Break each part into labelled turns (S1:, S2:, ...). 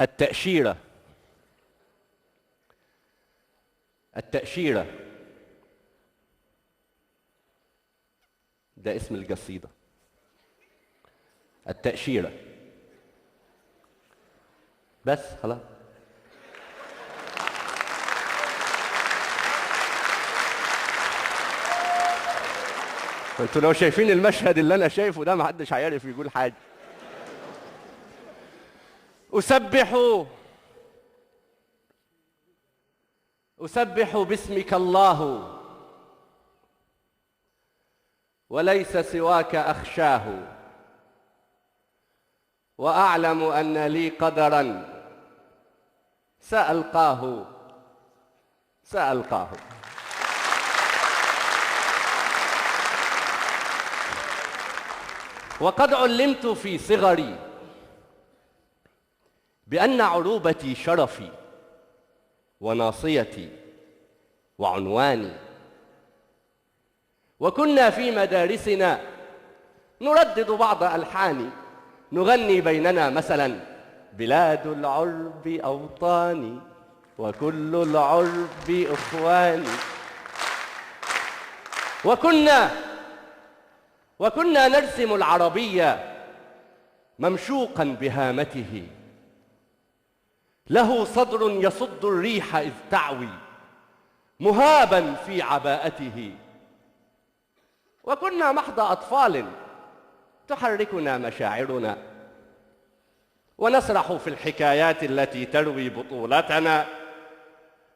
S1: التأشيرة. التأشيرة ده اسم القصيدة. التأشيرة بس خلاص. انتوا لو شايفين المشهد اللي انا شايفه ده محدش هيعرف يقول حاجة. أسبح باسمك الله وليس سواك أخشاه، وأعلم أن لي قدرا سألقاه. وقد علمت في صغري بأن عروبتي شرفي وناصيتي وعنواني، وكنا في مدارسنا نردد بعض ألحاني نغني بيننا مثلا: بلاد العرب أوطاني وكل العرب إخواني. وكنا نرسم العربية ممشوقا بهامته، له صدر يصد الريح إذ تعوي مهابا في عباءته. وكنا محض أطفال تحركنا مشاعرنا ونسرح في الحكايات التي تروي بطولتنا،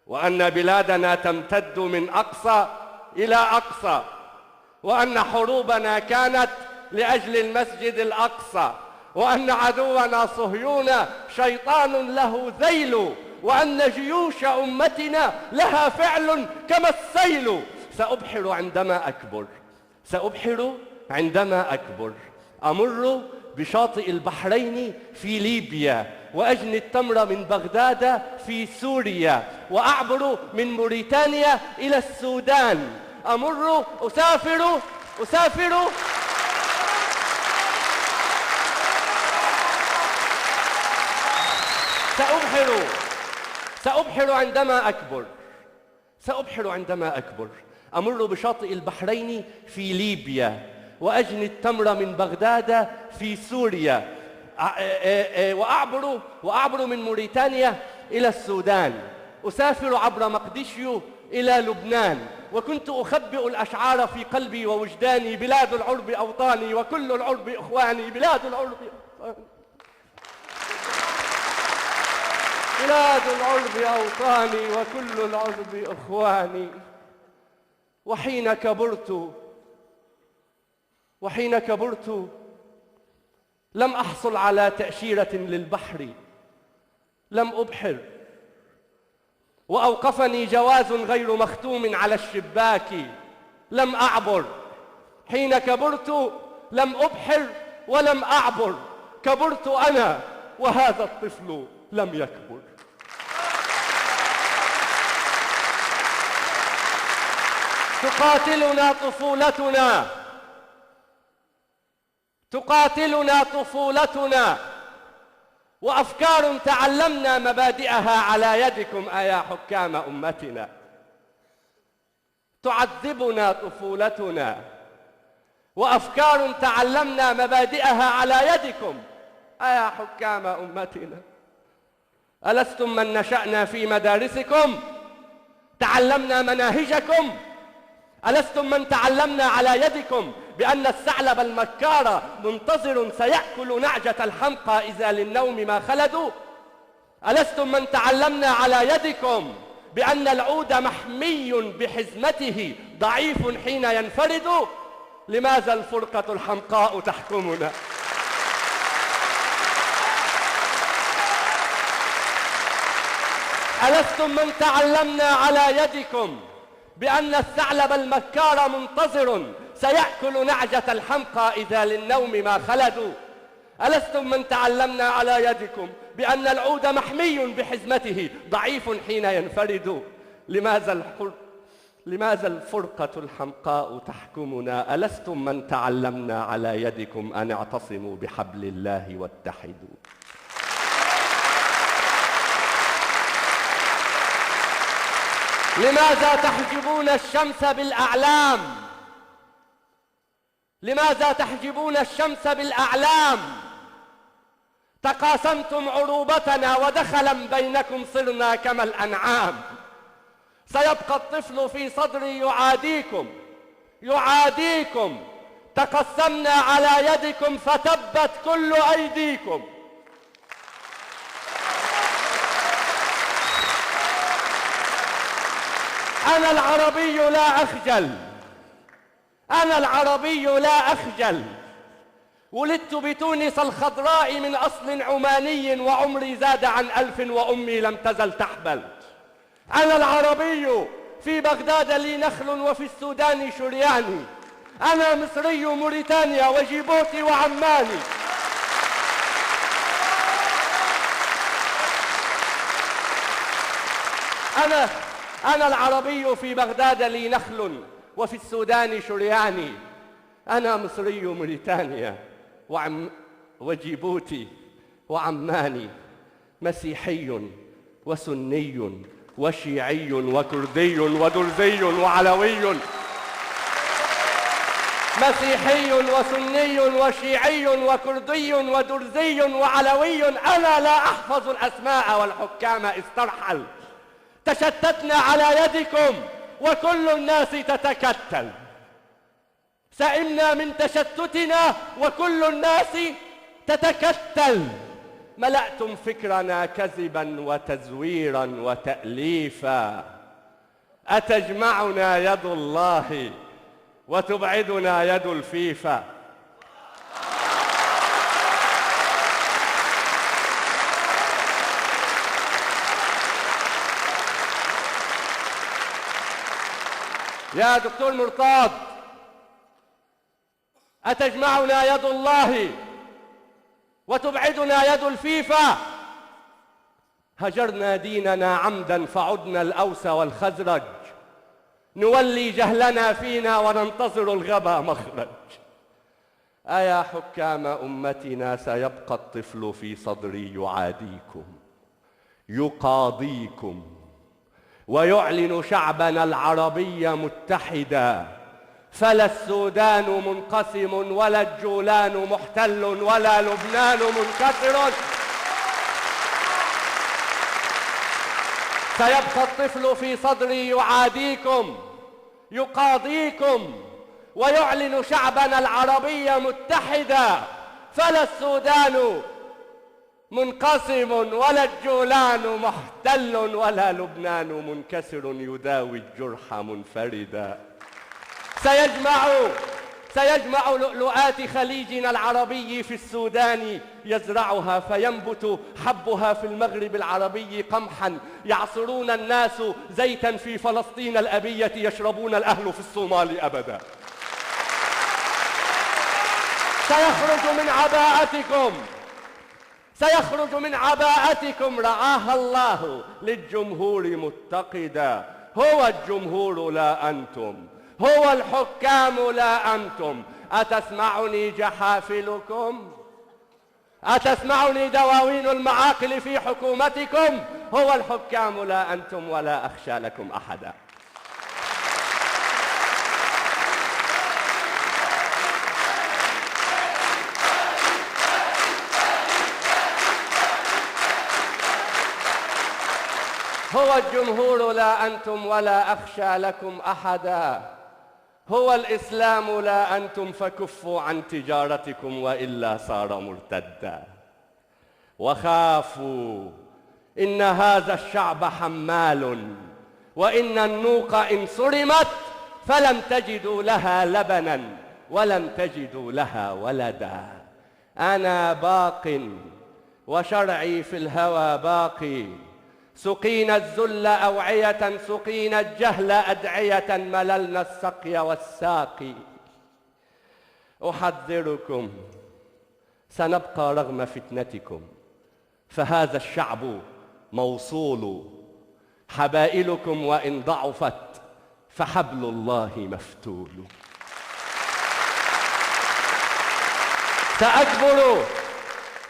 S1: وأن بلادنا تمتد من أقصى إلى أقصى، وأن حروبنا كانت لأجل المسجد الأقصى، وأن عدونا صهيون شيطان له ذيل، وأن جيوش أمتنا لها فعل كما السيل. سأبحر عندما أكبر أمر بشاطئ البحرين في ليبيا، وأجني التمر من بغداد في سوريا، وأعبر من موريتانيا إلى السودان. أسافر سأبحر عندما أكبر أمر بشاطئ البحرين في ليبيا، وأجني التمر من بغداد في سوريا، وأعبر من موريتانيا إلى السودان. أسافر عبر مقديشيو إلى لبنان، وكنت أخبئ الأشعار في قلبي ووجداني: بلاد العرب أوطاني وكل العرب إخواني، بلاد العرب أوطاني، بلاد العرب أوطاني وكل العرب إخواني. وحين كبرت لم أحصل على تأشيرة للبحر، لم أبحر، وأوقفني جواز غير مختوم على الشباك، لم أعبر. حين كبرت لم أبحر ولم أعبر، كبرت أنا وهذا الطفل لم يكبر. تقاتلنا طفولتنا وأفكار تعلمنا مبادئها على يدكم أيا حكام أمتنا. تعذبنا طفولتنا وأفكار تعلمنا مبادئها على يدكم أيا حكام أمتنا. ألستم من نشأنا في مدارسكم تعلمنا مناهجكم؟ ألستم من تعلمنا على يدكم بأن الثعلب المكار منتظر سيأكل نعجة الحمقى إذا للنوم ما خلدوا؟ ألستم من تعلمنا على يدكم بأن العود محمي بحزمته ضعيف حين ينفرد؟ لماذا الفرقة الحمقاء تحكمنا؟ ألستم من تعلمنا على يدكم بأن الثعلب المكار منتظر سيأكل نعجة الحمقى إذا للنوم ما خلدوا؟ ألستم من تعلمنا على يدكم بأن العود محمي بحزمته ضعيف حين ينفرد؟ لماذا الفرقة الحمقاء تحكمنا؟ ألستم من تعلمنا على يدكم أن اعتصموا بحبل الله واتحدوا؟ لماذا تحجبون الشمس بالأعلام؟ لماذا تحجبون الشمس بالأعلام؟ تقاسمتم عروبتنا ودخلا بينكم صرنا كما الأنعام. سيبقى الطفل في صدري يعاديكم. تقسمنا على يدكم فتبت كل أيديكم. أنا العربي لا أخجل، أنا العربي لا أخجل. ولدت بتونس الخضراء من أصل عماني وعمري زاد عن 1000 وأمي لم تزل تحبل. أنا العربي في بغداد لي نخل وفي السودان شرياني. أنا مصري موريتانيا وجيبوتي وعماني. أنا العربي في بغداد لي نخل وفي السودان شرياني. أنا مصري موريتانيا وجيبوتي وعماني. مسيحي وسني وشيعي وكردي ودرزي وعلوي. مسيحي وسني وشيعي وكردي ودرزي وعلوي. أنا لا أحفظ الأسماء والحكام استرحل. تشتتنا على يدكم وكل الناس تتكتل. سئمنا من تشتتنا وكل الناس تتكتل. ملأتم فكرنا كذبا وتزويرا وتأليفا. أتجمعنا يد الله وتبعدنا يد الفيفا. يا دكتور مرتاض، أتجمعنا يد الله وتبعدنا يد الفيفا. هجرنا ديننا عمدا فعدنا الأوس والخزرج. نولي جهلنا فينا وننتظر الغبا مخرج. أيا حكام أمتنا سيبقى الطفل في صدري يعاديكم يقاضيكم ويعلن شعبنا العربي متحدا. فلا السودان منقسم ولا الجولان محتل ولا لبنان منكسر. سيبقى الطفل في صدري يعاديكم يقاضيكم ويعلن شعبنا العربي متحدا. فلا السودان منقسم ولا الجولان محتل ولا لبنان منكسر يداوي الجرح منفردا. سيجمع لؤلؤات خليجنا العربي في السودان يزرعها فينبت حبها في المغرب العربي قمحا. يعصرون الناس زيتا في فلسطين الأبية يشربون الأهل في الصومال أبدا. سيخرج من عباءتكم رعاها الله للجمهور متقدا. هو الجمهور لا أنتم، هو الحكام لا أنتم. أتسمعني جحافلكم؟ أتسمعني دواوين المعاقل في حكومتكم؟ هو الحكام لا أنتم ولا أخشى لكم أحدا. هو الجمهور لا أنتم ولا أخشى لكم أحدا. هو الإسلام لا أنتم فكفوا عن تجارتكم وإلا صار مرتدا. وخافوا إن هذا الشعب حمال وإن النوق إن صرمت فلم تجدوا لها لبنا ولم تجدوا لها ولدا. أنا باق وشرعي في الهوى باقي. سقينا الذل أوعية سقينا الجهل أدعية مللنا السقي والساقي. أحذركم سنبقى رغم فتنتكم فهذا الشعب موصول. حبائلكم وإن ضعفت فحبل الله مفتول.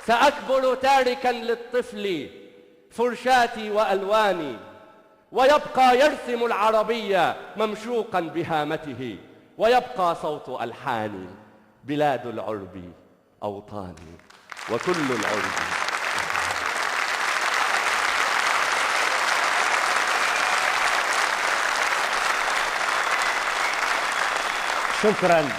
S1: سأكبر تاركا للطفل فرشاتي وألواني ويبقى يرسم العربية ممشوقا بهامته، ويبقى صوت ألحاني بلاد العرب أوطاني وكل العرب.
S2: شكرا.